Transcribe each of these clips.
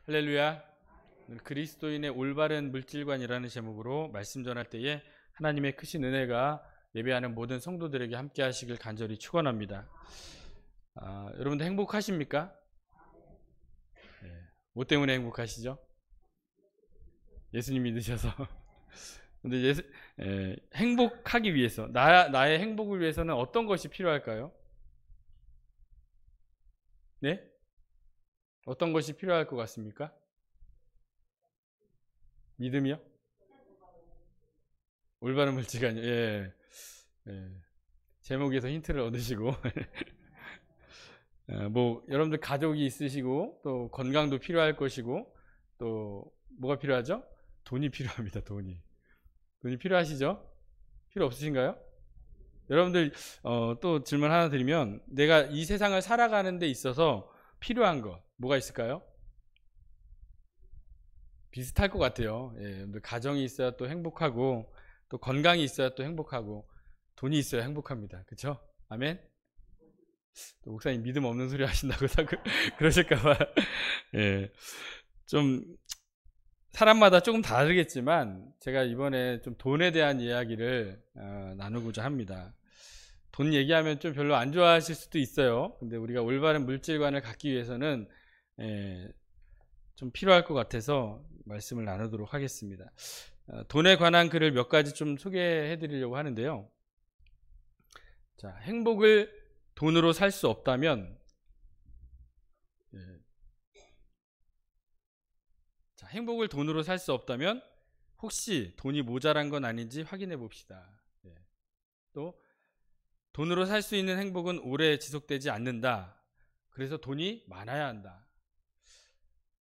할렐루야. 그리스도인의 올바른 물질관이라는 제목으로 말씀 전할 때에 하나님의 크신 은혜가 예배하는 모든 성도들에게 함께 하시길 간절히 축원합니다. 여러분들 행복하십니까? 네. 뭐 때문에 행복하시죠? 예수님 믿으셔서. 근데 행복하기 위해서, 나의 행복을 위해서는 어떤 것이 필요할까요? 네? 어떤 것이 필요할 것 같습니까? 믿음이요? 올바른 물질관이요. 예. 제목에서 힌트를 얻으시고 뭐 여러분들 가족이 있으시고 또 건강도 필요할 것이고 또 뭐가 필요하죠? 돈이 필요합니다. 돈이 필요하시죠? 필요 없으신가요? 여러분들 또 질문 하나 드리면 내가 이 세상을 살아가는 데 있어서 필요한 것 뭐가 있을까요? 비슷할 것 같아요. 여러분들 가정이 있어야 또 행복하고 또 건강이 있어야 또 행복하고 돈이 있어야 행복합니다. 그렇죠? 아멘. 또 목사님 믿음 없는 소리 하신다고 그러실까봐 좀 사람마다 조금 다르겠지만 제가 이번에 좀 돈에 대한 이야기를 나누고자 합니다. 돈 얘기하면 좀 별로 안 좋아하실 수도 있어요. 근데 우리가 올바른 물질관을 갖기 위해서는 좀 필요할 것 같아서 말씀을 나누도록 하겠습니다. 돈에 관한 글을 몇 가지 좀 소개해 드리려고 하는데요. 자, 행복을 돈으로 살 수 없다면 자, 행복을 돈으로 살 수 없다면 혹시 돈이 모자란 건 아닌지 확인해 봅시다. 또 돈으로 살 수 있는 행복은 오래 지속되지 않는다. 그래서 돈이 많아야 한다.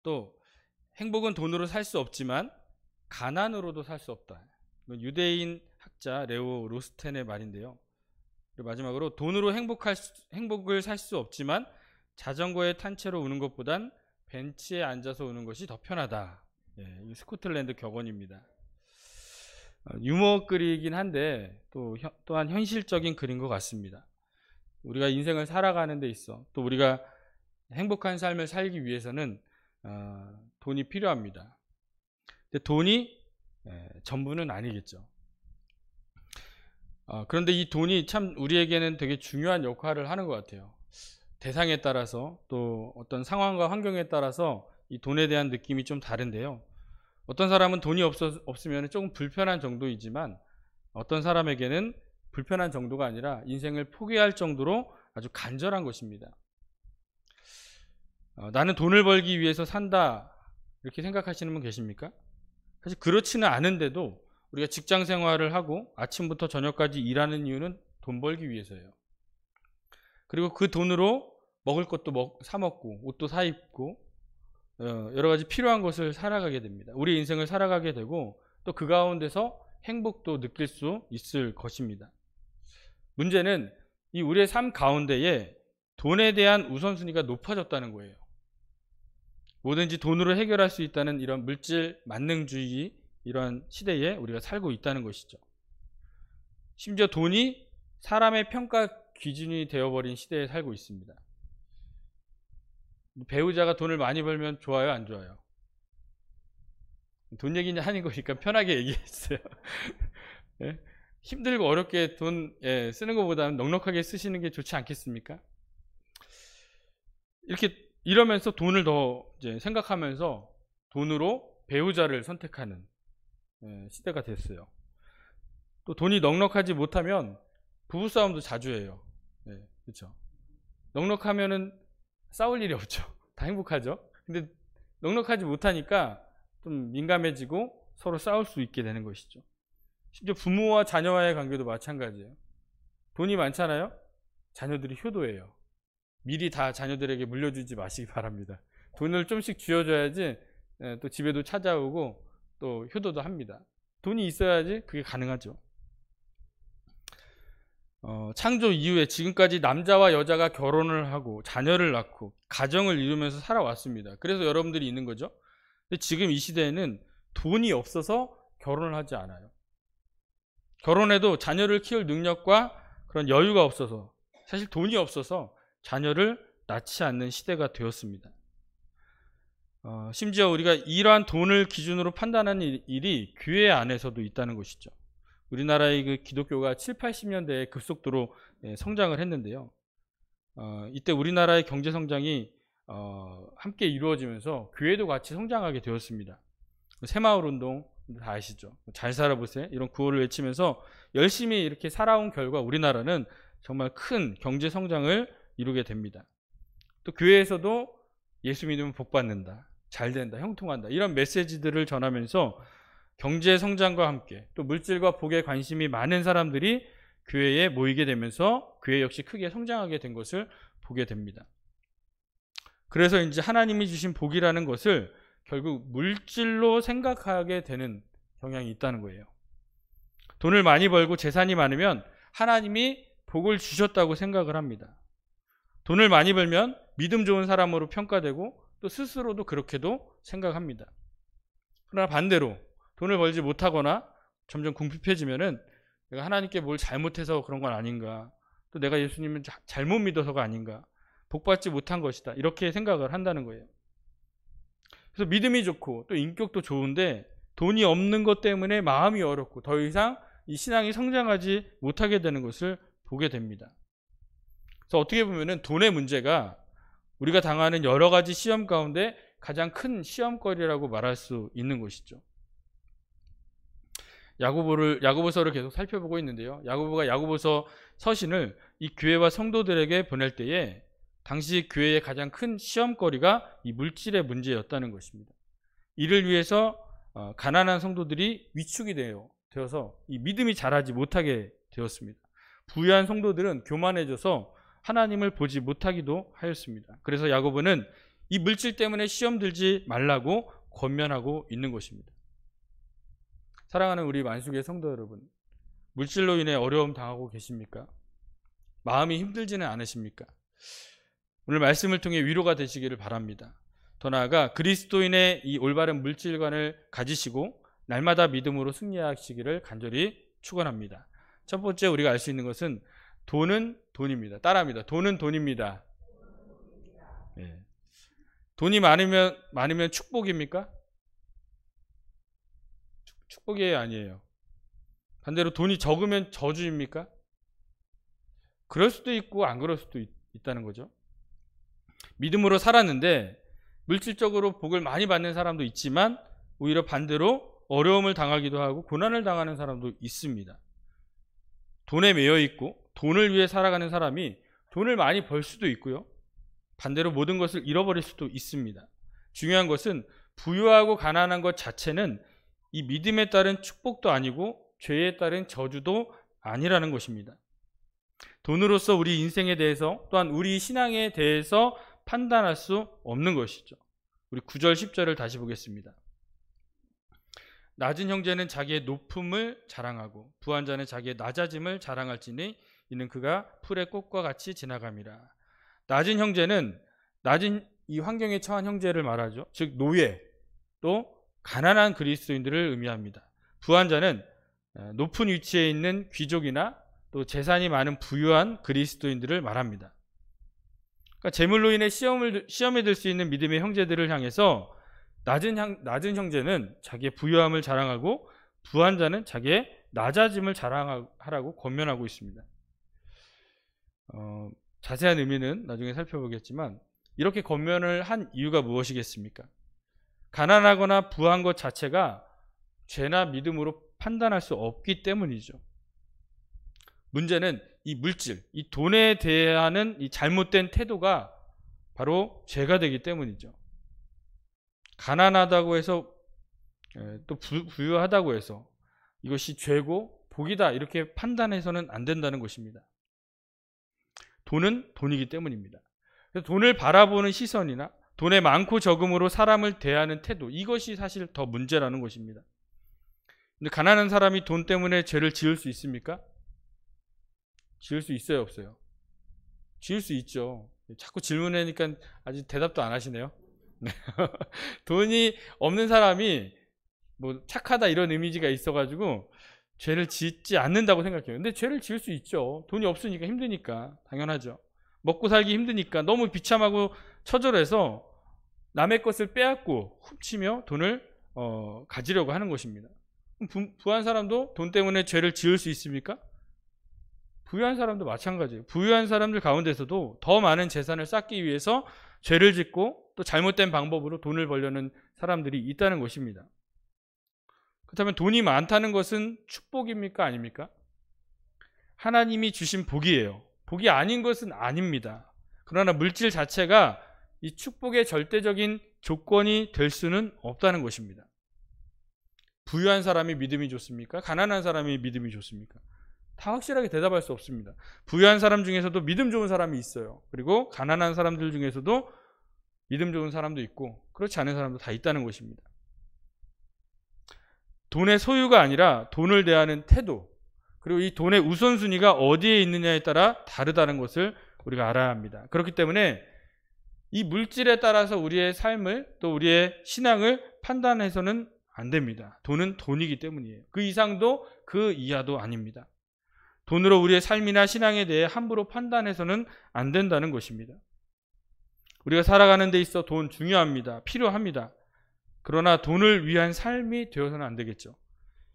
또 행복은 돈으로 살 수 없지만 가난으로도 살 수 없다. 유대인 학자 레오 로스텐의 말인데요. 그리고 마지막으로 돈으로 행복을 살 수 없지만 자전거에 탄 채로 우는 것보단 벤치에 앉아서 우는 것이 더 편하다. 이 스코틀랜드 격언입니다. 유머 글이긴 한데 또한 현실적인 글인 것 같습니다. 우리가 인생을 살아가는 데 있어 또 우리가 행복한 삶을 살기 위해서는 돈이 필요합니다. 근데 돈이 전부는 아니겠죠. 그런데 이 돈이 참 우리에게는 되게 중요한 역할을 하는 것 같아요. 대상에 따라서 또 어떤 상황과 환경에 따라서 이 돈에 대한 느낌이 좀 다른데요. 어떤 사람은 돈이 없으면 조금 불편한 정도이지만 어떤 사람에게는 불편한 정도가 아니라 인생을 포기할 정도로 아주 간절한 것입니다. 나는 돈을 벌기 위해서 산다 이렇게 생각하시는 분 계십니까? 사실 그렇지는 않은데도 우리가 직장 생활을 하고 아침부터 저녁까지 일하는 이유는 돈 벌기 위해서예요. 그리고 그 돈으로 먹을 것도 사 먹고 옷도 사 입고 여러 가지 필요한 것을 살아가게 됩니다. 우리 인생을 살아가게 되고 또 그 가운데서 행복도 느낄 수 있을 것입니다. 문제는 이 우리의 삶 가운데에 돈에 대한 우선순위가 높아졌다는 거예요. 뭐든지 돈으로 해결할 수 있다는 이런 물질 만능주의 이런 시대에 우리가 살고 있다는 것이죠. 심지어 돈이 사람의 평가 기준이 되어버린 시대에 살고 있습니다. 배우자가 돈을 많이 벌면 좋아요, 안 좋아요? 돈 얘기는 하는 거니까 편하게 얘기했어요. 네? 힘들고 어렵게 돈 쓰는 것보다는 넉넉하게 쓰시는 게 좋지 않겠습니까? 이러면서 돈을 더 이제 생각하면서 돈으로 배우자를 선택하는 시대가 됐어요. 또 돈이 넉넉하지 못하면 부부싸움도 자주 해요. 그렇죠? 넉넉하면은 싸울 일이 없죠. 다 행복하죠. 근데 넉넉하지 못하니까 좀 민감해지고 서로 싸울 수 있게 되는 것이죠. 심지어 부모와 자녀와의 관계도 마찬가지예요. 돈이 많잖아요. 자녀들이 효도해요. 미리 다 자녀들에게 물려주지 마시기 바랍니다. 돈을 좀씩 쥐어줘야지 또 집에도 찾아오고 또 효도도 합니다. 돈이 있어야지 그게 가능하죠. 창조 이후에 지금까지 남자와 여자가 결혼을 하고 자녀를 낳고 가정을 이루면서 살아왔습니다. 그래서 여러분들이 있는 거죠. 근데 지금 이 시대에는 돈이 없어서 결혼을 하지 않아요. 결혼해도 자녀를 키울 능력과 그런 여유가 없어서 사실 돈이 없어서 자녀를 낳지 않는 시대가 되었습니다. 심지어 우리가 이러한 돈을 기준으로 판단하는 일이 교회 안에서도 있다는 것이죠. 우리나라의 그 기독교가 7, 80년대에 급속도로 성장을 했는데요. 이때 우리나라의 경제 성장이 함께 이루어지면서 교회도 같이 성장하게 되었습니다. 새마을 운동 다 아시죠? 잘 살아보세요. 이런 구호를 외치면서 열심히 이렇게 살아온 결과 우리나라는 정말 큰 경제 성장을 이루게 됩니다. 또 교회에서도 예수 믿으면 복 받는다, 잘 된다, 형통한다, 이런 메시지들을 전하면서 경제 성장과 함께 또 물질과 복에 관심이 많은 사람들이 교회에 모이게 되면서 교회 역시 크게 성장하게 된 것을 보게 됩니다. 그래서 이제 하나님이 주신 복이라는 것을 결국 물질로 생각하게 되는 경향이 있다는 거예요. 돈을 많이 벌고 재산이 많으면 하나님이 복을 주셨다고 생각을 합니다. 돈을 많이 벌면 믿음 좋은 사람으로 평가되고 또 스스로도 그렇게도 생각합니다. 그러나 반대로 돈을 벌지 못하거나 점점 궁핍해지면은 내가 하나님께 뭘 잘못해서 그런 건 아닌가, 또 내가 예수님을 잘못 믿어서가 아닌가, 복받지 못한 것이다, 이렇게 생각을 한다는 거예요. 그래서 믿음이 좋고 또 인격도 좋은데 돈이 없는 것 때문에 마음이 어렵고 더 이상 이 신앙이 성장하지 못하게 되는 것을 보게 됩니다. 그래서 어떻게 보면은 돈의 문제가 우리가 당하는 여러 가지 시험 가운데 가장 큰 시험거리라고 말할 수 있는 것이죠. 야고보서를 계속 살펴보고 있는데요. 야고보가 야고보서 서신을 이 교회와 성도들에게 보낼 때에 당시 교회의 가장 큰 시험거리가 이 물질의 문제였다는 것입니다. 이를 위해서 가난한 성도들이 위축이 되어서 이 믿음이 자라지 못하게 되었습니다. 부유한 성도들은 교만해져서 하나님을 보지 못하기도 하였습니다. 그래서 야고보는 이 물질 때문에 시험 들지 말라고 권면하고 있는 것입니다. 사랑하는 우리 만수교회 성도 여러분, 물질로 인해 어려움 당하고 계십니까? 마음이 힘들지는 않으십니까? 오늘 말씀을 통해 위로가 되시기를 바랍니다. 더 나아가 그리스도인의 이 올바른 물질관을 가지시고 날마다 믿음으로 승리하시기를 간절히 축원합니다. 첫 번째 우리가 알 수 있는 것은 돈은 돈입니다. 따라합니다. 돈은 돈입니다. 네. 돈이 많으면 축복입니까? 축복이 아니에요. 반대로 돈이 적으면 저주입니까? 그럴 수도 있고 안 그럴 수도 있다는 거죠. 믿음으로 살았는데 물질적으로 복을 많이 받는 사람도 있지만 오히려 반대로 어려움을 당하기도 하고 고난을 당하는 사람도 있습니다. 돈에 매여 있고 돈을 위해 살아가는 사람이 돈을 많이 벌 수도 있고요. 반대로 모든 것을 잃어버릴 수도 있습니다. 중요한 것은 부유하고 가난한 것 자체는 이 믿음에 따른 축복도 아니고 죄에 따른 저주도 아니라는 것입니다. 돈으로서 우리 인생에 대해서 또한 우리 신앙에 대해서 판단할 수 없는 것이죠. 우리 9절 10절을 다시 보겠습니다. 낮은 형제는 자기의 높음을 자랑하고 부한 자는 자기의 낮아짐을 자랑할지니 이는 그가 풀의 꽃과 같이 지나감이라. 낮은 형제는 낮은 이 환경에 처한 형제를 말하죠. 즉 노예, 또 가난한 그리스도인들을 의미합니다. 부한 자는 높은 위치에 있는 귀족이나 또 재산이 많은 부유한 그리스도인들을 말합니다. 그러니까 재물로 인해 시험에 들 수 있는 믿음의 형제들을 향해서 낮은 형제는 자기의 부유함을 자랑하고 부한 자는 자기의 낮아짐을 자랑하라고 권면하고 있습니다. 자세한 의미는 나중에 살펴보겠지만 이렇게 권면을 한 이유가 무엇이겠습니까? 가난하거나 부한 것 자체가 죄나 믿음으로 판단할 수 없기 때문이죠. 문제는 이 물질, 이 돈에 대한 이 잘못된 태도가 바로 죄가 되기 때문이죠. 가난하다고 해서 또 부유하다고 해서 이것이 죄고 복이다 이렇게 판단해서는 안 된다는 것입니다. 돈은 돈이기 때문입니다. 그래서 돈을 바라보는 시선이나 돈의 많고 적음으로 사람을 대하는 태도, 이것이 사실 더 문제라는 것입니다. 근데 가난한 사람이 돈 때문에 죄를 지을 수 있습니까? 지을 수 있어요, 없어요? 지을 수 있죠. 자꾸 질문하니까 아직 대답도 안 하시네요. 돈이 없는 사람이 뭐 착하다 이런 이미지가 있어가지고 죄를 짓지 않는다고 생각해요. 근데 죄를 지을 수 있죠. 돈이 없으니까, 힘드니까. 당연하죠. 먹고 살기 힘드니까, 너무 비참하고 처절해서 남의 것을 빼앗고 훔치며 돈을 가지려고 하는 것입니다. 부한 사람도 돈 때문에 죄를 지을 수 있습니까? 부유한 사람도 마찬가지예요. 부유한 사람들 가운데서도 더 많은 재산을 쌓기 위해서 죄를 짓고 또 잘못된 방법으로 돈을 벌려는 사람들이 있다는 것입니다. 그렇다면 돈이 많다는 것은 축복입니까? 아닙니까? 하나님이 주신 복이에요. 복이 아닌 것은 아닙니다. 그러나 물질 자체가 이 축복의 절대적인 조건이 될 수는 없다는 것입니다. 부유한 사람이 믿음이 좋습니까? 가난한 사람이 믿음이 좋습니까? 다 확실하게 대답할 수 없습니다. 부유한 사람 중에서도 믿음 좋은 사람이 있어요. 그리고 가난한 사람들 중에서도 믿음 좋은 사람도 있고 그렇지 않은 사람도 다 있다는 것입니다. 돈의 소유가 아니라 돈을 대하는 태도, 그리고 이 돈의 우선순위가 어디에 있느냐에 따라 다르다는 것을 우리가 알아야 합니다. 그렇기 때문에 이 물질에 따라서 우리의 삶을 또 우리의 신앙을 판단해서는 안 됩니다. 돈은 돈이기 때문이에요. 그 이상도 그 이하도 아닙니다. 돈으로 우리의 삶이나 신앙에 대해 함부로 판단해서는 안 된다는 것입니다. 우리가 살아가는 데 있어 돈 중요합니다. 필요합니다. 그러나 돈을 위한 삶이 되어서는 안 되겠죠.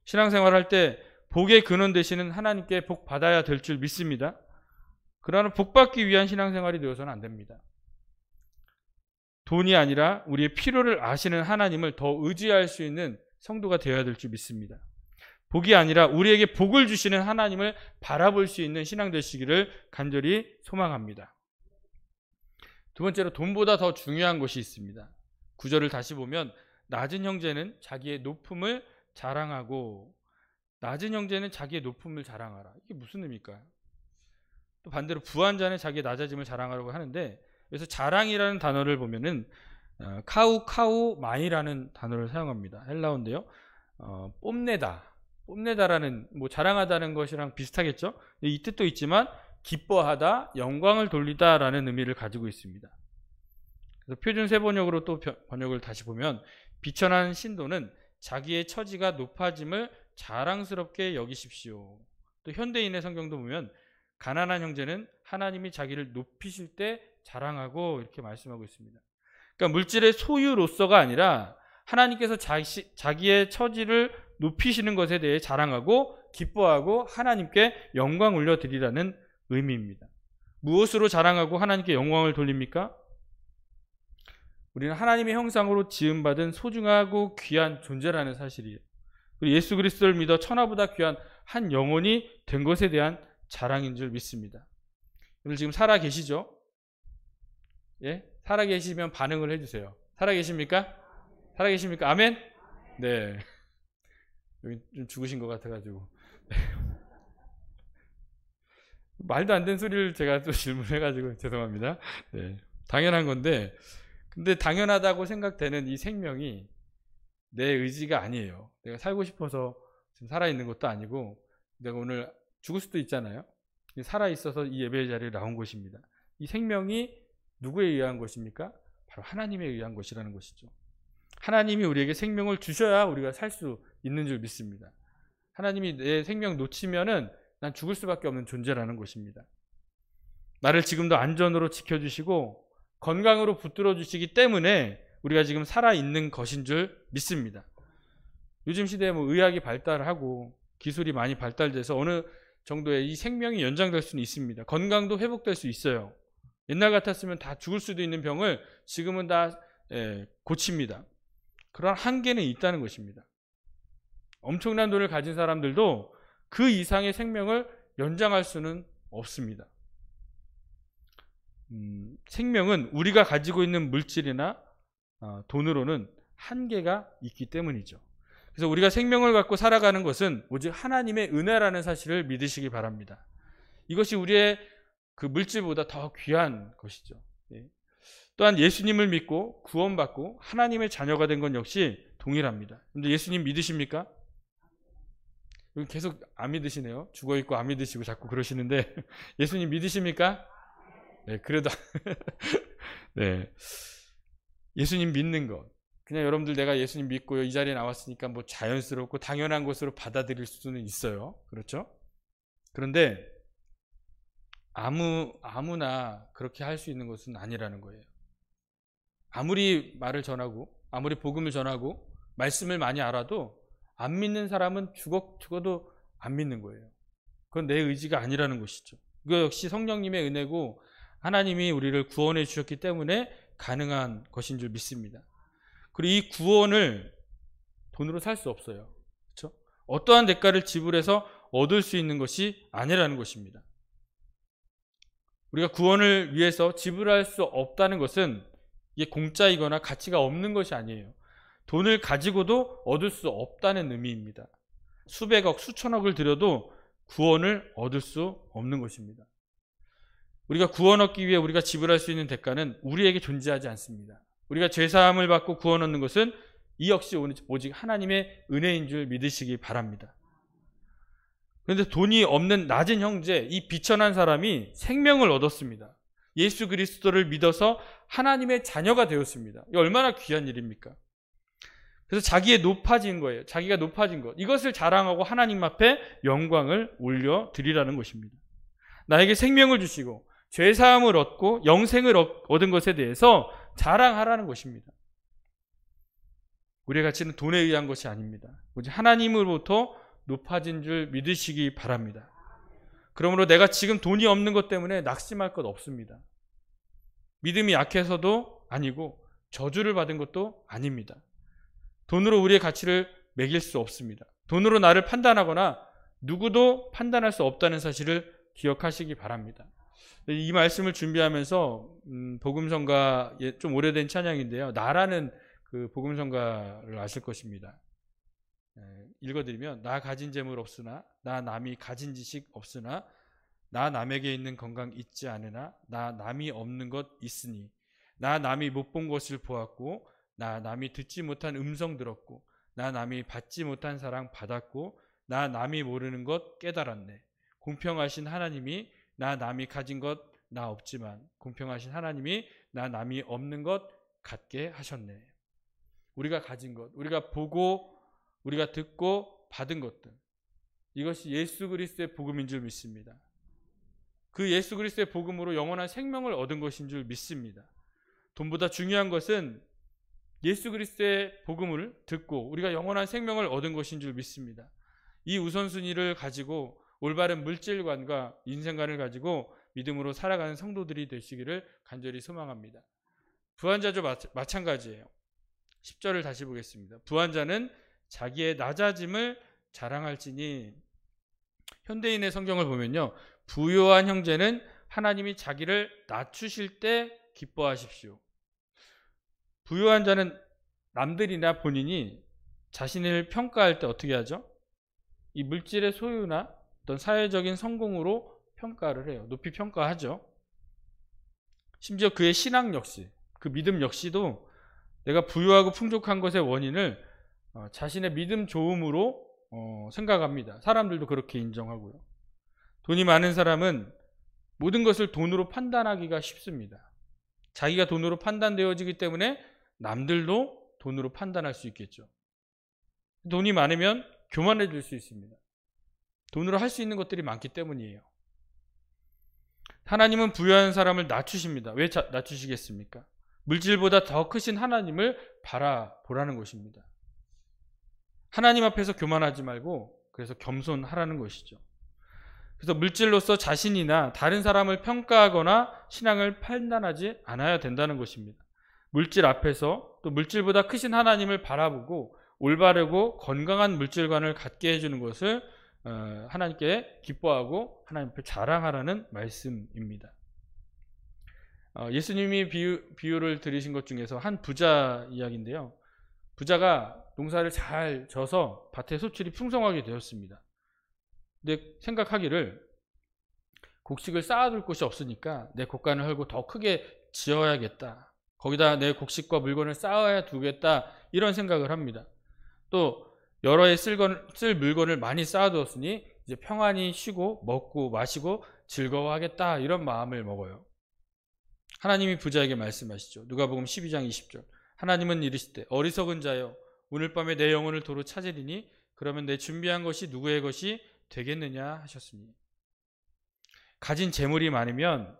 신앙생활할 때 복의 근원 되시는 하나님께 복 받아야 될 줄 믿습니다. 그러나 복 받기 위한 신앙생활이 되어서는 안 됩니다. 돈이 아니라 우리의 필요를 아시는 하나님을 더 의지할 수 있는 성도가 되어야 될 줄 믿습니다. 복이 아니라 우리에게 복을 주시는 하나님을 바라볼 수 있는 신앙 되시기를 간절히 소망합니다. 두 번째로 돈보다 더 중요한 것이 있습니다. 구절을 다시 보면 낮은 형제는 자기의 높음을 자랑하고 낮은 형제는 자기의 높음을 자랑하라. 이게 무슨 의미일까요? 또 반대로 부한 자는 자기의 낮아짐을 자랑하라고 하는데 그래서 자랑이라는 단어를 보면은 카우마이라는 단어를 사용합니다. 헬라어인데요. 뽐내다라는 뭐 자랑하다는 것이랑 비슷하겠죠. 이 뜻도 있지만 기뻐하다, 영광을 돌리다라는 의미를 가지고 있습니다. 그래서 표준 세번역으로 또 번역을 다시 보면 비천한 신도는 자기의 처지가 높아짐을 자랑스럽게 여기십시오. 또 현대인의 성경도 보면 가난한 형제는 하나님이 자기를 높이실 때 자랑하고 이렇게 말씀하고 있습니다. 그러니까 물질의 소유로서가 아니라 하나님께서 자기의 처지를 높이시는 것에 대해 자랑하고 기뻐하고 하나님께 영광 올려드리라는 의미입니다. 무엇으로 자랑하고 하나님께 영광을 돌립니까? 우리는 하나님의 형상으로 지음받은 소중하고 귀한 존재라는 사실이에요. 그리고 예수 그리스도를 믿어 천하보다 귀한 한 영혼이 된 것에 대한 자랑인 줄 믿습니다. 오늘 지금 살아 계시죠? 예? 살아 계시면 반응을 해주세요. 살아 계십니까? 살아 계십니까? 아멘? 네. 여기 좀 죽으신 것 같아가지고. 말도 안 되는 소리를 제가 또 질문해가지고 죄송합니다. 네. 당연한 건데, 근데 당연하다고 생각되는 이 생명이 내 의지가 아니에요. 내가 살고 싶어서 지금 살아있는 것도 아니고, 내가 오늘 죽을 수도 있잖아요. 살아있어서 이 예배 자리에 나온 것입니다. 이 생명이 누구에 의한 것입니까? 바로 하나님에 의한 것이라는 것이죠. 하나님이 우리에게 생명을 주셔야 우리가 살 수 있는 줄 믿습니다. 하나님이 내 생명 놓치면은 난 죽을 수밖에 없는 존재라는 것입니다. 나를 지금도 안전으로 지켜주시고 건강으로 붙들어 주시기 때문에 우리가 지금 살아있는 것인 줄 믿습니다. 요즘 시대에 뭐 의학이 발달하고 기술이 많이 발달돼서 어느 정도의 이 생명이 연장될 수는 있습니다. 건강도 회복될 수 있어요. 옛날 같았으면 다 죽을 수도 있는 병을 지금은 다 고칩니다. 그런 한계는 있다는 것입니다. 엄청난 돈을 가진 사람들도 그 이상의 생명을 연장할 수는 없습니다. 생명은 우리가 가지고 있는 물질이나 돈으로는 한계가 있기 때문이죠. 그래서 우리가 생명을 갖고 살아가는 것은 오직 하나님의 은혜라는 사실을 믿으시기 바랍니다. 이것이 우리의 그 물질보다 더 귀한 것이죠. 또한 예수님을 믿고 구원받고 하나님의 자녀가 된 건 역시 동일합니다. 근데 예수님 믿으십니까? 여기 계속 안 믿으시네요. 죽어있고 안 믿으시고 자꾸 그러시는데 예수님 믿으십니까? 네, 그래도 네, 예수님 믿는 것, 그냥 여러분들 내가 예수님 믿고 이 자리에 나왔으니까 뭐 자연스럽고 당연한 것으로 받아들일 수는 있어요. 그렇죠? 그런데 아무나 그렇게 할 수 있는 것은 아니라는 거예요. 아무리 말을 전하고 아무리 복음을 전하고 말씀을 많이 알아도 안 믿는 사람은 죽어도 안 믿는 거예요. 그건 내 의지가 아니라는 것이죠. 이거 역시 성령님의 은혜고 하나님이 우리를 구원해 주셨기 때문에 가능한 것인 줄 믿습니다. 그리고 이 구원을 돈으로 살 수 없어요. 그렇죠? 어떠한 대가를 지불해서 얻을 수 있는 것이 아니라는 것입니다. 우리가 구원을 위해서 지불할 수 없다는 것은 이게 공짜이거나 가치가 없는 것이 아니에요. 돈을 가지고도 얻을 수 없다는 의미입니다. 수백억, 수천억을 들여도 구원을 얻을 수 없는 것입니다. 우리가 구원 얻기 위해 우리가 지불할 수 있는 대가는 우리에게 존재하지 않습니다. 우리가 죄사함을 받고 구원 얻는 것은 이 역시 오직 하나님의 은혜인 줄 믿으시기 바랍니다. 그런데 돈이 없는 낮은 형제, 이 비천한 사람이 생명을 얻었습니다. 예수 그리스도를 믿어서 하나님의 자녀가 되었습니다. 이 얼마나 귀한 일입니까? 그래서 자기의 높아진 거예요. 자기가 높아진 것. 이것을 자랑하고 하나님 앞에 영광을 올려드리라는 것입니다. 나에게 생명을 주시고 죄사함을 얻고 영생을 얻은 것에 대해서 자랑하라는 것입니다. 우리의 가치는 돈에 의한 것이 아닙니다. 오직 하나님으로부터 높아진 줄 믿으시기 바랍니다. 그러므로 내가 지금 돈이 없는 것 때문에 낙심할 것 없습니다. 믿음이 약해서도 아니고 저주를 받은 것도 아닙니다. 돈으로 우리의 가치를 매길 수 없습니다. 돈으로 나를 판단하거나 누구도 판단할 수 없다는 사실을 기억하시기 바랍니다. 이 말씀을 준비하면서 복음성가 좀 오래된 찬양인데요. 나라는 그 복음성가를 아실 것입니다. 읽어드리면 나 가진 재물 없으나 나 남이 가진 지식 없으나 나 남에게 있는 건강 있지 않으나 나 남이 없는 것 있으니 나 남이 못 본 것을 보았고 나 남이 듣지 못한 음성 들었고 나 남이 받지 못한 사랑 받았고 나 남이 모르는 것 깨달았네. 공평하신 하나님이 나 남이 가진 것 나 없지만 공평하신 하나님이 나 남이 없는 것 갖게 하셨네. 우리가 가진 것, 우리가 보고 우리가 듣고 받은 것들, 이것이 예수 그리스도의 복음인 줄 믿습니다. 그 예수 그리스도의 복음으로 영원한 생명을 얻은 것인 줄 믿습니다. 돈보다 중요한 것은 예수 그리스도의 복음을 듣고 우리가 영원한 생명을 얻은 것인 줄 믿습니다. 이 우선순위를 가지고 올바른 물질관과 인생관을 가지고 믿음으로 살아가는 성도들이 되시기를 간절히 소망합니다. 부한자도 마찬가지예요. 10절을 다시 보겠습니다. 부한자는 자기의 낮아짐을 자랑할지니. 현대인의 성경을 보면요, 부요한 형제는 하나님이 자기를 낮추실 때 기뻐하십시오. 부요한 자는 남들이나 본인이 자신을 평가할 때 어떻게 하죠? 이 물질의 소유나 어떤 사회적인 성공으로 평가를 해요. 높이 평가하죠. 심지어 그의 신앙 역시, 그 믿음 역시도 내가 부유하고 풍족한 것의 원인을 자신의 믿음 좋음으로 생각합니다. 사람들도 그렇게 인정하고요. 돈이 많은 사람은 모든 것을 돈으로 판단하기가 쉽습니다. 자기가 돈으로 판단되어지기 때문에 남들도 돈으로 판단할 수 있겠죠. 돈이 많으면 교만해질 수 있습니다. 돈으로 할 수 있는 것들이 많기 때문이에요. 하나님은 부유한 사람을 낮추십니다. 왜 낮추시겠습니까? 물질보다 더 크신 하나님을 바라보라는 것입니다. 하나님 앞에서 교만하지 말고 그래서 겸손하라는 것이죠. 그래서 물질로서 자신이나 다른 사람을 평가하거나 신앙을 판단하지 않아야 된다는 것입니다. 물질 앞에서 또 물질보다 크신 하나님을 바라보고 올바르고 건강한 물질관을 갖게 해주는 것을 하나님께 기뻐하고 하나님 앞에 자랑하라는 말씀입니다. 예수님이 비유를 들으신 것 중에서 한 부자 이야기인데요. 부자가 농사를 잘 져서 밭에 소출이 풍성하게 되었습니다. 근데 생각하기를 곡식을 쌓아둘 곳이 없으니까 내 곡간을 헐고 더 크게 지어야겠다. 거기다 내 곡식과 물건을 쌓아야 두겠다. 이런 생각을 합니다. 또 여러 해 쓸 물건을 많이 쌓아두었으니 이제 평안히 쉬고 먹고 마시고 즐거워하겠다. 이런 마음을 먹어요. 하나님이 부자에게 말씀하시죠. 누가복음 12장 20절. 하나님은 이르시되 어리석은 자여 오늘 밤에 내 영혼을 도로 찾으리니 그러면 내 준비한 것이 누구의 것이 되겠느냐 하셨으니. 가진 재물이 많으면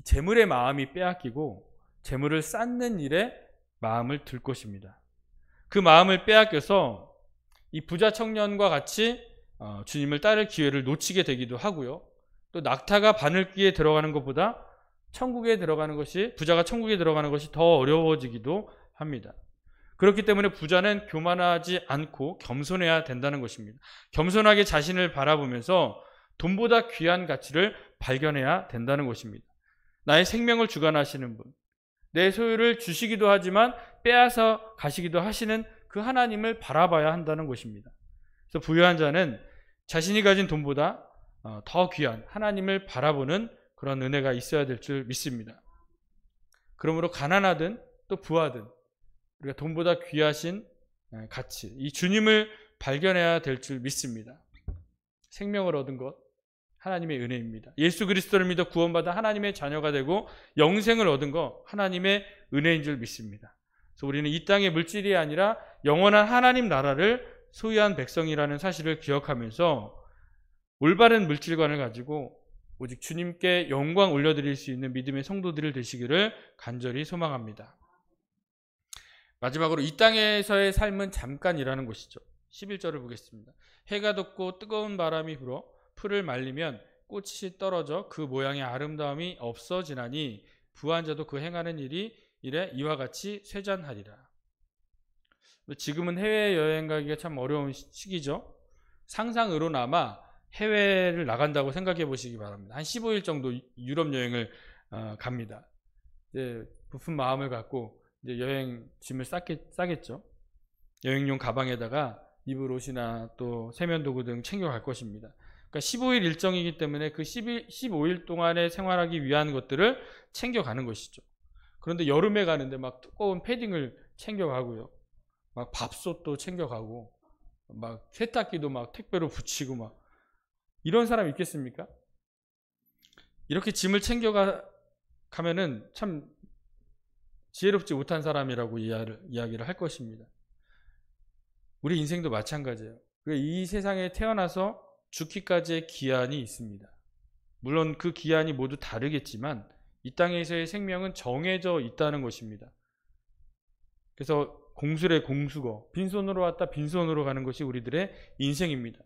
재물의 마음이 빼앗기고 재물을 쌓는 일에 마음을 들 것입니다. 그 마음을 빼앗겨서 이 부자 청년과 같이 주님을 따를 기회를 놓치게 되기도 하고요. 또 낙타가 바늘귀에 들어가는 것보다 부자가 천국에 들어가는 것이 더 어려워지기도 합니다. 그렇기 때문에 부자는 교만하지 않고 겸손해야 된다는 것입니다. 겸손하게 자신을 바라보면서 돈보다 귀한 가치를 발견해야 된다는 것입니다. 나의 생명을 주관하시는 분, 내 소유를 주시기도 하지만 빼앗아 가시기도 하시는 그 하나님을 바라봐야 한다는 것입니다. 그래서 부유한 자는 자신이 가진 돈보다 더 귀한 하나님을 바라보는 그런 은혜가 있어야 될 줄 믿습니다. 그러므로 가난하든 또 부하든 우리가 돈보다 귀하신 가치, 이 주님을 발견해야 될 줄 믿습니다. 생명을 얻은 것 하나님의 은혜입니다. 예수 그리스도를 믿어 구원받아 하나님의 자녀가 되고 영생을 얻은 것 하나님의 은혜인 줄 믿습니다. 그래서 우리는 이 땅의 물질이 아니라 영원한 하나님 나라를 소유한 백성이라는 사실을 기억하면서 올바른 물질관을 가지고 오직 주님께 영광 올려드릴 수 있는 믿음의 성도들을 되시기를 간절히 소망합니다. 마지막으로 이 땅에서의 삶은 잠깐이라는 것이죠. 11절을 보겠습니다. 해가 돋고 뜨거운 바람이 불어 풀을 말리면 꽃이 떨어져 그 모양의 아름다움이 없어지나니 부한 자도 그 행하는 일에 이와 같이 쇠잔하리라. 지금은 해외여행 가기가 참 어려운 시기죠. 상상으로나마 해외를 나간다고 생각해 보시기 바랍니다. 한 15일 정도 유럽 여행을 갑니다. 이제 부푼 마음을 갖고 이제 여행 짐을 싸겠죠. 여행용 가방에다가 이불 옷이나 또 세면도구 등 챙겨갈 것입니다. 그러니까 15일 일정이기 때문에 그 15일 동안에 생활하기 위한 것들을 챙겨가는 것이죠. 그런데 여름에 가는데 막 두꺼운 패딩을 챙겨가고요. 막 밥솥도 챙겨가고 막 세탁기도 막 택배로 붙이고 막 이런 사람 있겠습니까? 이렇게 짐을 챙겨가면은 참 지혜롭지 못한 사람이라고 이야기를 할 것입니다. 우리 인생도 마찬가지예요. 이 세상에 태어나서 죽기까지의 기한이 있습니다. 물론 그 기한이 모두 다르겠지만 이 땅에서의 생명은 정해져 있다는 것입니다. 그래서 공술의 공수거, 빈손으로 왔다 빈손으로 가는 것이 우리들의 인생입니다.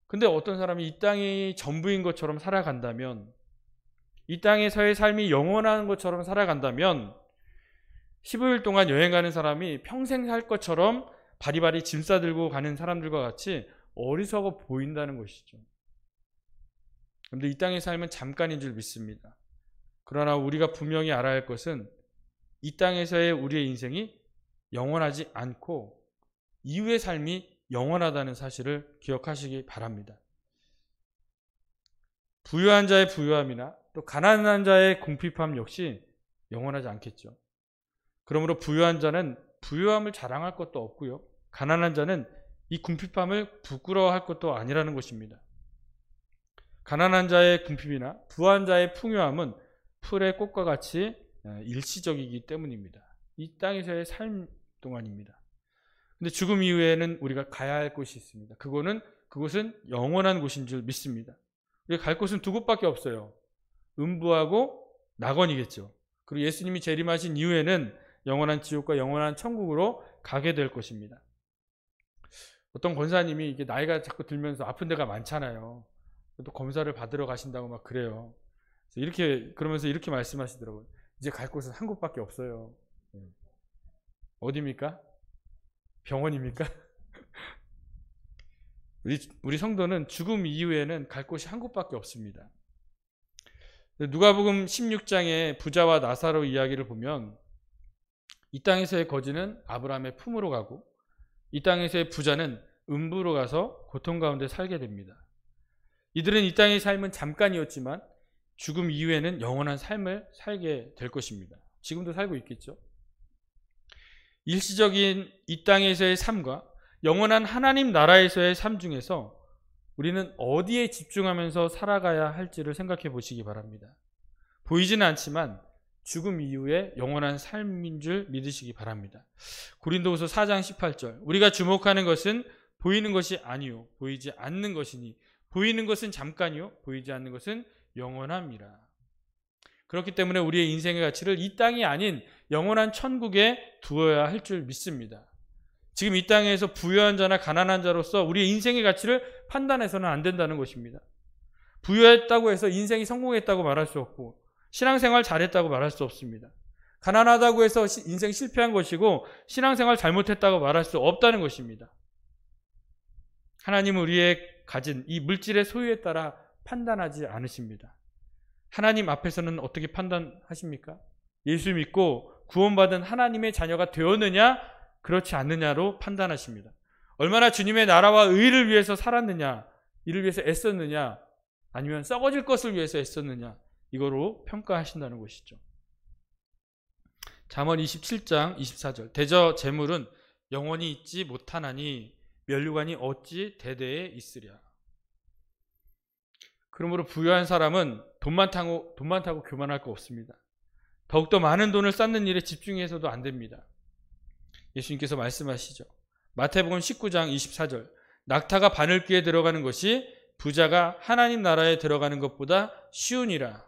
근데 어떤 사람이 이 땅이 전부인 것처럼 살아간다면, 이 땅에서의 삶이 영원한 것처럼 살아간다면 15일 동안 여행 가는 사람이 평생 살 것처럼 바리바리 짐 싸들고 가는 사람들과 같이 어리석어 보인다는 것이죠. 그런데 이 땅의 삶은 잠깐인 줄 믿습니다. 그러나 우리가 분명히 알아야 할 것은 이 땅에서의 우리의 인생이 영원하지 않고 이후의 삶이 영원하다는 사실을 기억하시기 바랍니다. 부유한 자의 부유함이나 또 가난한 자의 궁핍함 역시 영원하지 않겠죠. 그러므로 부유한 자는 부유함을 자랑할 것도 없고요. 가난한 자는 이 궁핍함을 부끄러워할 것도 아니라는 것입니다. 가난한 자의 궁핍이나 부한 자의 풍요함은 풀의 꽃과 같이 일시적이기 때문입니다. 이 땅에서의 삶 동안입니다. 근데 죽음 이후에는 우리가 가야 할 곳이 있습니다. 그곳은 영원한 곳인 줄 믿습니다. 우리가 갈 곳은 두 곳밖에 없어요. 음부하고 낙원이겠죠. 그리고 예수님이 재림하신 이후에는 영원한 지옥과 영원한 천국으로 가게 될 것입니다. 어떤 권사님이 이게 나이가 자꾸 들면서 아픈 데가 많잖아요. 또 검사를 받으러 가신다고 막 그래요. 그러면서 이렇게 말씀하시더라고요. 이제 갈 곳은 한 곳밖에 없어요. 어디입니까? 병원입니까? 우리 성도는 죽음 이후에는 갈 곳이 한 곳밖에 없습니다. 누가복음 16장의 부자와 나사로 이야기를 보면 이 땅에서의 거지는 아브라함의 품으로 가고 이 땅에서의 부자는 음부로 가서 고통 가운데 살게 됩니다. 이들은 이 땅의 삶은 잠깐이었지만 죽음 이후에는 영원한 삶을 살게 될 것입니다. 지금도 살고 있겠죠. 일시적인 이 땅에서의 삶과 영원한 하나님 나라에서의 삶 중에서 우리는 어디에 집중하면서 살아가야 할지를 생각해 보시기 바랍니다. 보이지는 않지만 죽음 이후에 영원한 삶인 줄 믿으시기 바랍니다. 고린도후서 4장 18절 우리가 주목하는 것은 보이는 것이 아니요 보이지 않는 것이니 보이는 것은 잠깐이요 보이지 않는 것은 영원함이라. 그렇기 때문에 우리의 인생의 가치를 이 땅이 아닌 영원한 천국에 두어야 할 줄 믿습니다. 지금 이 땅에서 부유한 자나 가난한 자로서 우리의 인생의 가치를 판단해서는 안 된다는 것입니다. 부유했다고 해서 인생이 성공했다고 말할 수 없고 신앙생활 잘했다고 말할 수 없습니다. 가난하다고 해서 인생 실패한 것이고 신앙생활 잘못했다고 말할 수 없다는 것입니다. 하나님은 우리의 가진 이 물질의 소유에 따라 판단하지 않으십니다. 하나님 앞에서는 어떻게 판단하십니까? 예수 믿고 구원받은 하나님의 자녀가 되었느냐 그렇지 않느냐로 판단하십니다. 얼마나 주님의 나라와 의를 위해서 살았느냐, 이를 위해서 애썼느냐, 아니면 썩어질 것을 위해서 애썼느냐, 이거로 평가하신다는 것이죠. 잠언 27장 24절 대저 재물은 영원히 있지 못하나니 면류관이 어찌 대대에 있으랴. 그러므로 부유한 사람은 돈 많다고 교만할 거 없습니다. 더욱더 많은 돈을 쌓는 일에 집중해서도 안 됩니다. 예수님께서 말씀하시죠. 마태복음 19장 24절 낙타가 바늘귀에 들어가는 것이 부자가 하나님 나라에 들어가는 것보다 쉬우니라.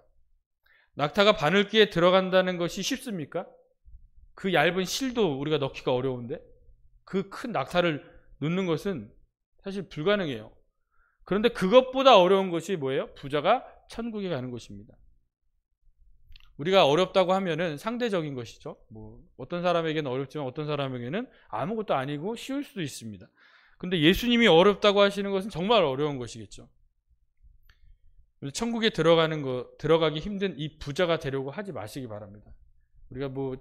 낙타가 바늘귀에 들어간다는 것이 쉽습니까? 그 얇은 실도 우리가 넣기가 어려운데 그 큰 낙타를 놓는 것은 사실 불가능해요. 그런데 그것보다 어려운 것이 뭐예요? 부자가 천국에 가는 것입니다. 우리가 어렵다고 하면은 상대적인 것이죠. 뭐 어떤 사람에게는 어렵지만 어떤 사람에게는 아무것도 아니고 쉬울 수도 있습니다. 근데 예수님이 어렵다고 하시는 것은 정말 어려운 것이겠죠. 천국에 들어가기 힘든 이 부자가 되려고 하지 마시기 바랍니다. 우리가 뭐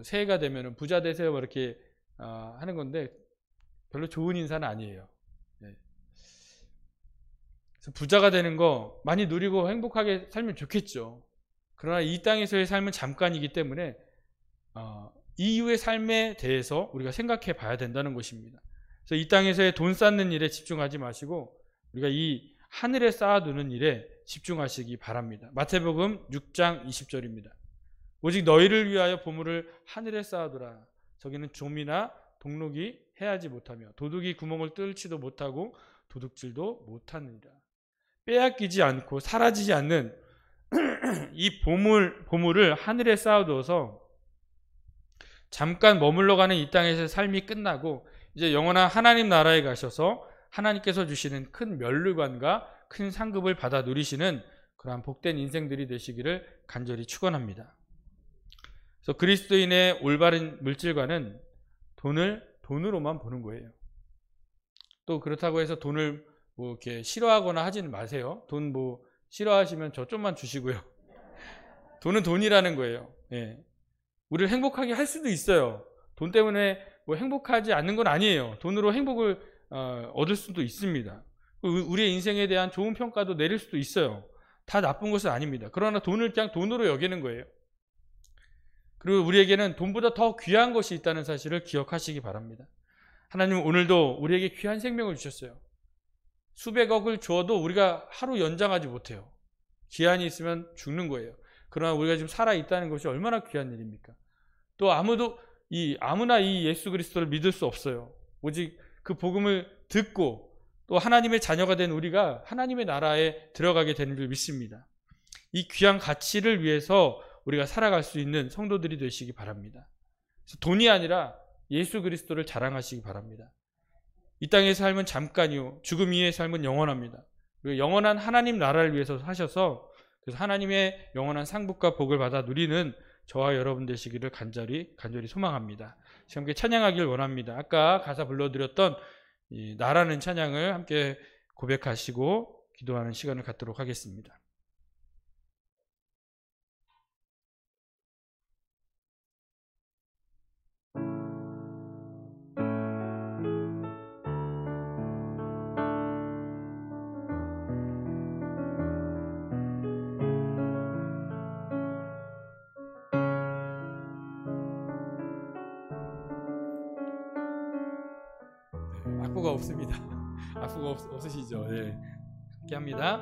새해가 되면은 부자 되세요 이렇게 하는 건데 별로 좋은 인사는 아니에요. 네. 그래서 부자가 되는 거 많이 누리고 행복하게 살면 좋겠죠. 그러나 이 땅에서의 삶은 잠깐이기 때문에 이후의 삶에 대해서 우리가 생각해 봐야 된다는 것입니다. 그래서 이 땅에서의 돈 쌓는 일에 집중하지 마시고 우리가 이 하늘에 쌓아두는 일에 집중하시기 바랍니다. 마태복음 6장 20절입니다. 오직 너희를 위하여 보물을 하늘에 쌓아두라. 저기는 좀이나 동록이 해하지 못하며 도둑이 구멍을 뚫지도 못하고 도둑질도 못하느니라. 빼앗기지 않고 사라지지 않는 이 보물을 하늘에 쌓아두어서 잠깐 머물러 가는 이 땅에서의 삶이 끝나고 이제 영원한 하나님 나라에 가셔서 하나님께서 주시는 큰 면류관과 큰 상급을 받아 누리시는 그러한 복된 인생들이 되시기를 간절히 축원합니다. 그래서 그리스도인의 올바른 물질관은 돈으로만 보는 거예요. 또 그렇다고 해서 돈을 뭐 이렇게 싫어하거나 하지는 마세요. 돈 뭐 싫어하시면 저 좀만 주시고요. 돈은 돈이라는 거예요. 예. 우리를 행복하게 할 수도 있어요. 돈 때문에 뭐 행복하지 않는 건 아니에요. 돈으로 행복을 얻을 수도 있습니다. 우리의 인생에 대한 좋은 평가도 내릴 수도 있어요. 다 나쁜 것은 아닙니다. 그러나 돈을 그냥 돈으로 여기는 거예요. 그리고 우리에게는 돈보다 더 귀한 것이 있다는 사실을 기억하시기 바랍니다. 하나님은 오늘도 우리에게 귀한 생명을 주셨어요. 수백억을 주어도 우리가 하루 연장하지 못해요. 기한이 있으면 죽는 거예요. 그러나 우리가 지금 살아있다는 것이 얼마나 귀한 일입니까? 또 아무나 이 예수 그리스도를 믿을 수 없어요. 오직 그 복음을 듣고 또 하나님의 자녀가 된 우리가 하나님의 나라에 들어가게 되는 줄 믿습니다. 이 귀한 가치를 위해서 우리가 살아갈 수 있는 성도들이 되시기 바랍니다. 그래서 돈이 아니라 예수 그리스도를 자랑하시기 바랍니다. 이 땅의 삶은 잠깐이요 죽음 이후의 삶은 영원합니다. 그리고 영원한 하나님 나라를 위해서 사셔서 그래서 하나님의 영원한 상복과 복을 받아 누리는 저와 여러분 되시기를 간절히 소망합니다. 함께 찬양하길 원합니다. 아까 가사 불러드렸던 이 나라는 찬양을 함께 고백하시고 기도하는 시간을 갖도록 하겠습니다. 악보가 없습니다. 악보가 없으시죠? 네. 함께 합니다.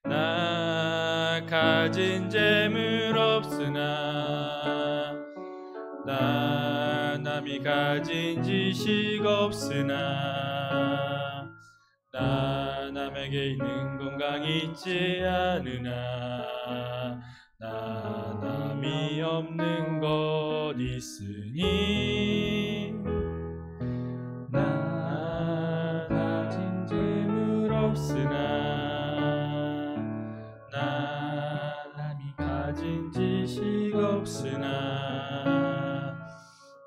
나 가진 재물 없으나 나 남이 가진 지식 없으나 나 남에게 있는 건강 있지 않으나 나 남이 없는 것 있으니 나 가진 재물 없으나 나 남이 가진 지식 없으나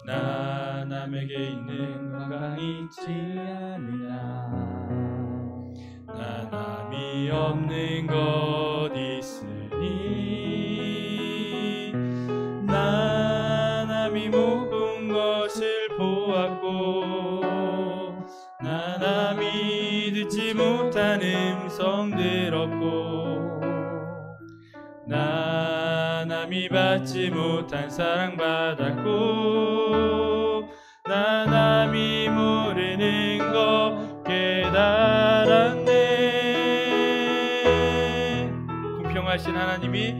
나 남에게 있는 건강 있지 않으나 나 남이 없는 것 있으니 나 남이 못 본 것을 보았고 나 남이 듣지 못한 음성 들었고 나 남이 받지 못한 사랑 받았고 나 남이 모르는 것 깨달았네. 공평하신 하나님이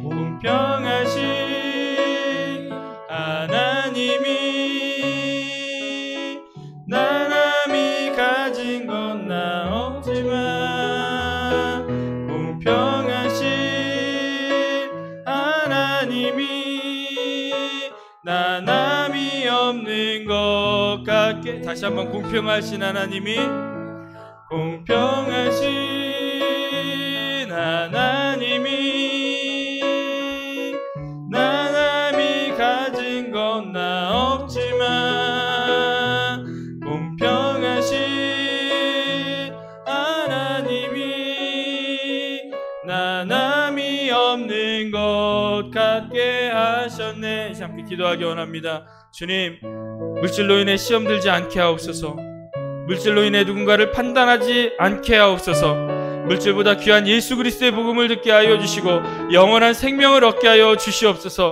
나 남이 가진 건 나 없지만 공평하신 하나님이 나 남이 없는 것 같게. 다시 한번 공평하신 하나님이 공평하신 하나님이 나 남이 가진 건 나 없지만 공평하신 하나님이 나 남이 없는 것 같게 하셨네. 함께 기도하기 원합니다. 주님, 물질로 인해 시험 들지 않게 하옵소서. 물질로 인해 누군가를 판단하지 않게 하옵소서. 물질보다 귀한 예수 그리스도의 복음을 듣게 하여 주시고 영원한 생명을 얻게 하여 주시옵소서.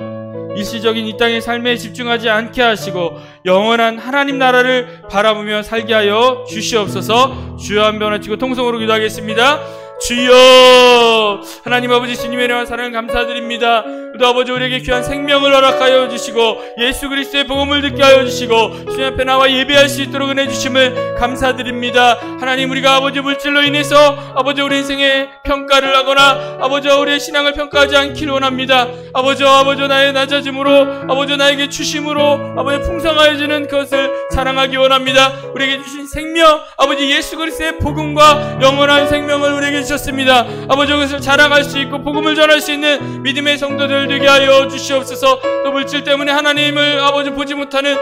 일시적인 이 땅의 삶에 집중하지 않게 하시고 영원한 하나님 나라를 바라보며 살게 하여 주시옵소서. 주여 한 번 외치고 통성으로 기도하겠습니다. 주여, 하나님 아버지, 주님의 은혜와 사랑을 감사드립니다. 또 아버지, 우리에게 귀한 생명을 허락하여 주시고 예수 그리스도의 복음을 듣게 하여 주시고 주님 앞에 나와 예배할 수 있도록 은혜 주심을 감사드립니다. 하나님, 우리가 아버지 물질로 인해서 아버지 우리 인생의 평가를 하거나 아버지 우리의 신앙을 평가하지 않기를 원합니다. 아버지 나의 낮아짐으로 아버지 나에게 주심으로 아버지 풍성하여지는 것을 자랑하기 원합니다. 우리에게 주신 생명, 아버지 예수 그리스도의 복음과 영원한 생명을 우리에게 주셨습니다. 아버지, 그것을 자랑할 수 있고 복음을 전할 수 있는 믿음의 성도들 되게 하여 주시옵소서. 또 물질 때문에 하나님을 아버지 보지 못하는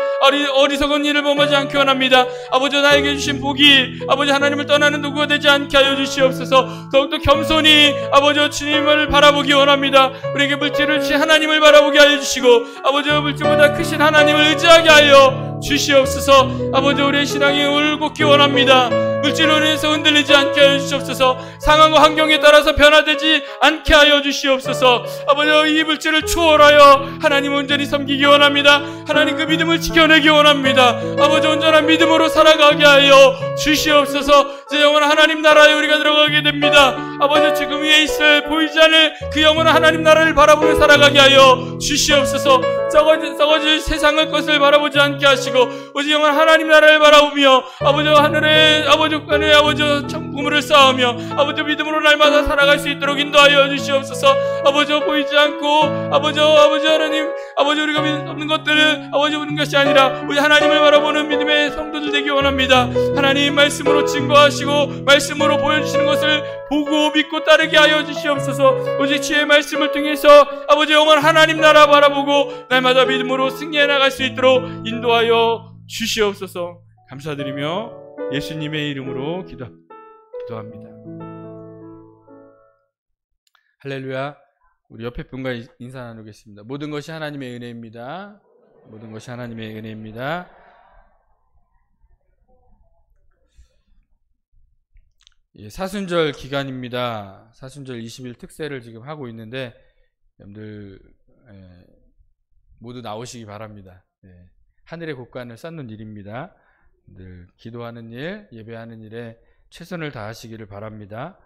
어리석은 일을 범하지 않게 원합니다. 아버지, 나에게 주신 복이 아버지 하나님을 떠나는 누구가 되지 않게 하여 주시옵소서. 더욱더 겸손히 아버지 주님을 바라보기 원합니다. 우리에게 물질을 주신 하나님을 바라보게 하여 주시고 아버지 물질보다 크신 하나님을 의지하게 하여 주시옵소서. 아버지, 우리의 신앙이 올곧기 원합니다. 물질로 인해서 흔들리지 않게 하여 주시옵소서. 상황과 환경에 따라서 변화되지 않게 하여 주시옵소서. 아버지, 이 물질을 추월하여 하나님 온전히 섬기기 원합니다. 하나님 그 믿음을 지켜내기 원합니다. 아버지, 온전한 믿음으로 살아가게 하여 주시옵소서. 이제 영원한 하나님 나라에 우리가 들어가게 됩니다. 아버지, 지금 위에 있을 보이지 않을 그 영원한 하나님 나라를 바라보며 살아가게 하여 주시옵소서. 썩어질 세상의 것을 바라보지 않게 하시고 오직 영원한 하나님 나라를 바라보며 아버지 하늘에 아버지 천국물을 쌓으며 아버지 믿음으로 날마다 살아갈 수 있도록 인도하여 주시옵소서. 아버지, 보이지 않고 아버지 하나님, 아버지 우리가 믿는 것들을 아버지 보는 것이 아니라 우리 하나님을 바라보는 믿음의 성도들 되기 원합니다. 하나님 말씀으로 증거하시고 말씀으로 보여주시는 것을 보고 믿고 따르게 하여 주시옵소서. 오직 주의 말씀을 통해서 아버지 영원한 하나님 나라 바라보고 날마다 믿음으로 승리해 나갈 수 있도록 인도하여 주시옵소서. 감사드리며 예수님의 이름으로 기도합니다. 할렐루야. 우리 옆에 분과 인사 나누겠습니다. 모든 것이 하나님의 은혜입니다. 모든 것이 하나님의 은혜입니다. 예, 사순절 기간입니다. 사순절 20일 특세를 지금 하고 있는데 여러분들 모두 나오시기 바랍니다. 하늘의 곡간을 쌓는 일입니다. 늘 기도하는 일, 예배하는 일에 최선을 다하시기를 바랍니다.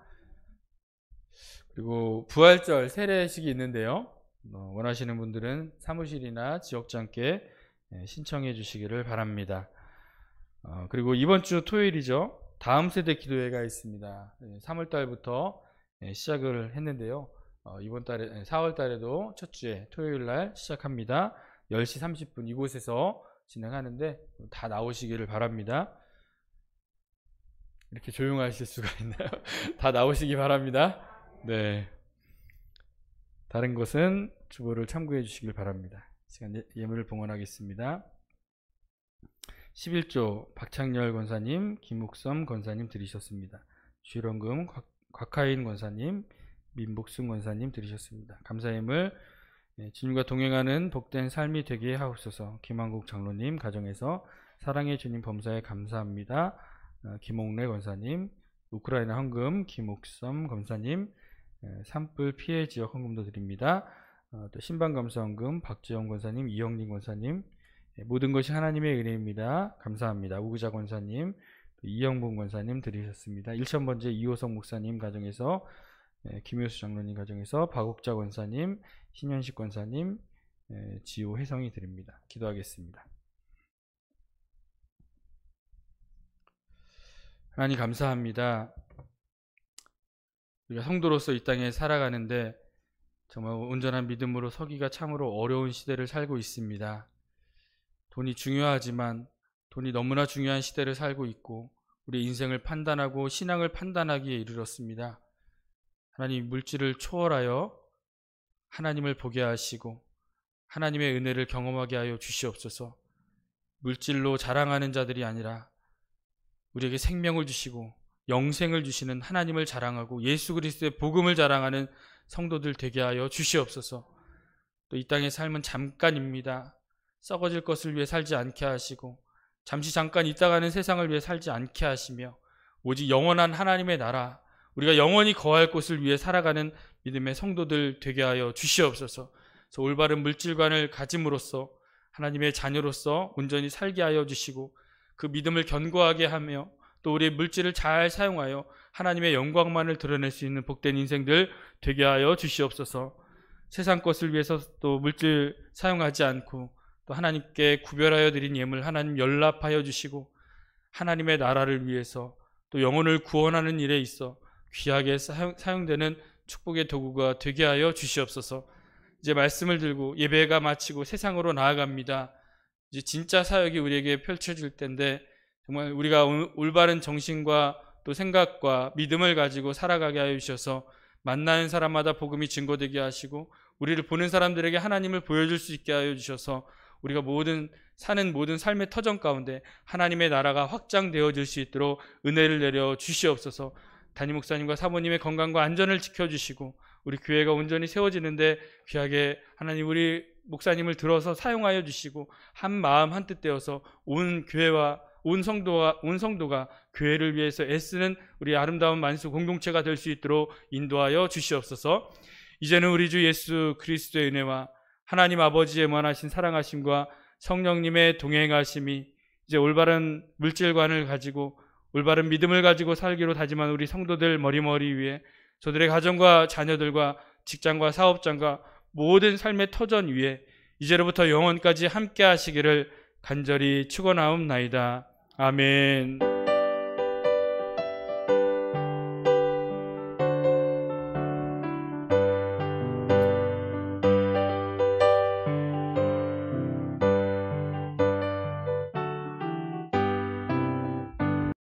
그리고 부활절 세례식이 있는데요. 원하시는 분들은 사무실이나 지역장께 신청해 주시기를 바랍니다. 그리고 이번 주 토요일이죠. 다음 세대 기도회가 있습니다. 3월달부터 시작을 했는데요. 이번 달에 4월 달에도 첫 주에 토요일 날 시작합니다. 10시 30분 이곳에서 진행하는데 다 나오시기를 바랍니다. 이렇게 조용하실 수가 있나요? 다 나오시기 바랍니다. 네. 다른 것은 주보를 참고해 주시길 바랍니다. 시간 예물을 봉헌하겠습니다. 11조 박창열 권사님, 김옥섬 권사님 드리셨습니다. 주일원금 곽하인 권사님, 민복순 권사님 드리셨습니다. 감사예물 주님과 동행하는 복된 삶이 되게 하옵소서. 김한국 장로님 가정에서 사랑의 주님 범사에 감사합니다. 김옥래 권사님, 우크라이나 헌금 김옥섬 권사님, 산불 피해 지역 헌금도 드립니다. 또 신방감사 헌금 박지영 권사님, 이영린 권사님, 모든 것이 하나님의 은혜입니다. 감사합니다. 우구자 권사님, 이영분 권사님 드리셨습니다. 1000번째 이호성 목사님 가정에서 김효수 장로님 가정에서 박옥자 권사님, 신현식 권사님, 지호 혜성이 드립니다. 기도하겠습니다. 하나님 감사합니다. 우리가 성도로서 이 땅에 살아가는데 정말 온전한 믿음으로 서기가 참으로 어려운 시대를 살고 있습니다. 돈이 중요하지만 돈이 너무나 중요한 시대를 살고 있고 우리 인생을 판단하고 신앙을 판단하기에 이르렀습니다. 하나님 물질을 초월하여 하나님을 보게 하시고 하나님의 은혜를 경험하게 하여 주시옵소서. 물질로 자랑하는 자들이 아니라 우리에게 생명을 주시고 영생을 주시는 하나님을 자랑하고 예수 그리스도의 복음을 자랑하는 성도들 되게 하여 주시옵소서. 또 이 땅의 삶은 잠깐입니다. 썩어질 것을 위해 살지 않게 하시고 잠시 잠깐 있다가는 세상을 위해 살지 않게 하시며 오직 영원한 하나님의 나라, 우리가 영원히 거할 곳을 위해 살아가는 믿음의 성도들 되게 하여 주시옵소서. 그래서 올바른 물질관을 가짐으로써 하나님의 자녀로서 온전히 살게 하여 주시고 그 믿음을 견고하게 하며 또 우리의 물질을 잘 사용하여 하나님의 영광만을 드러낼 수 있는 복된 인생들 되게 하여 주시옵소서. 세상 것을 위해서 또 물질 사용하지 않고 또 하나님께 구별하여 드린 예물 하나님 연락하여 주시고 하나님의 나라를 위해서 또 영혼을 구원하는 일에 있어 귀하게 사용되는 축복의 도구가 되게 하여 주시옵소서. 이제 말씀을 들고 예배가 마치고 세상으로 나아갑니다. 이제 진짜 사역이 우리에게 펼쳐질 때인데 정말 우리가 올바른 정신과 또 생각과 믿음을 가지고 살아가게 하여 주셔서 만나는 사람마다 복음이 증거되게 하시고 우리를 보는 사람들에게 하나님을 보여줄 수 있게 하여 주셔서 우리가 사는 모든 삶의 터전 가운데 하나님의 나라가 확장되어질 수 있도록 은혜를 내려 주시옵소서. 담임 목사님과 사모님의 건강과 안전을 지켜주시고 우리 교회가 온전히 세워지는데 귀하게 하나님 우리 목사님을 들어서 사용하여 주시고 한 마음 한 뜻 되어서 온 교회와 온 성도가 교회를 위해서 애쓰는 우리 아름다운 만수 공동체가 될 수 있도록 인도하여 주시옵소서. 이제는 우리 주 예수 그리스도의 은혜와 하나님 아버지의 무한하신 사랑하심과 성령님의 동행하심이 이제 올바른 물질관을 가지고 올바른 믿음을 가지고 살기로 다짐한 우리 성도들 머리머리 위에 저들의 가정과 자녀들과 직장과 사업장과 모든 삶의 터전 위에 이제로부터 영원까지 함께 하시기를 간절히 축원하옵나이다. 아멘.